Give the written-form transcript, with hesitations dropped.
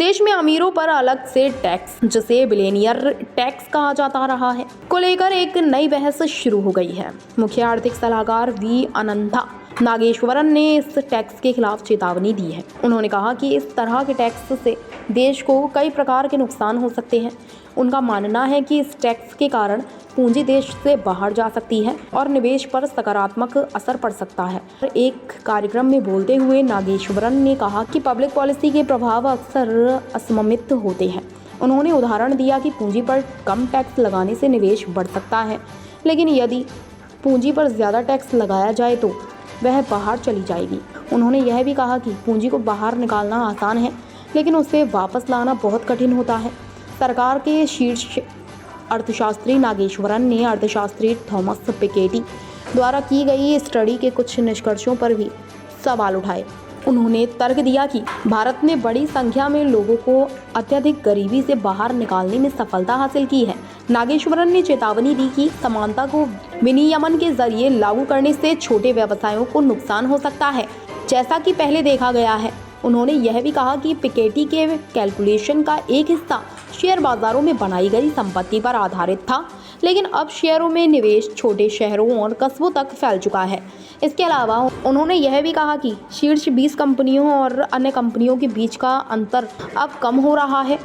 देश में अमीरों पर अलग से टैक्स, जिसे बिलियनियर टैक्स कहा जाता रहा है, को लेकर एक नई बहस शुरू हो गई है। मुख्य आर्थिक सलाहकार वी अनंता नागेश्वरन ने इस टैक्स के खिलाफ चेतावनी दी है। उन्होंने कहा कि इस तरह के टैक्स से देश को कई प्रकार के नुकसान हो सकते हैं। उनका मानना है कि इस टैक्स के कारण पूंजी देश से बाहर जा सकती है और निवेश पर सकारात्मक असर पड़ सकता है। एक कार्यक्रम में बोलते हुए नागेश्वरन ने कहा कि पब्लिक पॉलिसी के प्रभाव अक्सर असममित होते हैं। उन्होंने उदाहरण दिया कि पूंजी पर कम टैक्स लगाने से निवेश बढ़ सकता है, लेकिन यदि पूंजी पर ज़्यादा टैक्स लगाया जाए तो वह बाहर चली जाएगी। उन्होंने यह भी कहा कि पूंजी को बाहर निकालना आसान है, लेकिन उसे वापस लाना बहुत कठिन होता है। सरकार के शीर्ष अर्थशास्त्री नागेश्वरन ने अर्थशास्त्री थॉमस पिकेटी द्वारा की गई स्टडी के कुछ निष्कर्षों पर भी सवाल उठाए। उन्होंने तर्क दिया कि भारत ने बड़ी संख्या में लोगों को अत्यधिक गरीबी से बाहर निकालने में सफलता हासिल की है। नागेश्वरन ने चेतावनी दी कि समानता को विनियमन के जरिए लागू करने से छोटे व्यवसायों को नुकसान हो सकता है, जैसा कि पहले देखा गया है। उन्होंने यह भी कहा कि पिकेटी के कैलकुलेशन का एक हिस्सा शेयर बाजारों में बनाई गई संपत्ति पर आधारित था, लेकिन अब शेयरों में निवेश छोटे शहरों और कस्बों तक फैल चुका है। इसके अलावा उन्होंने यह भी कहा कि शीर्ष 20 कंपनियों और अन्य कंपनियों के बीच का अंतर अब कम हो रहा है।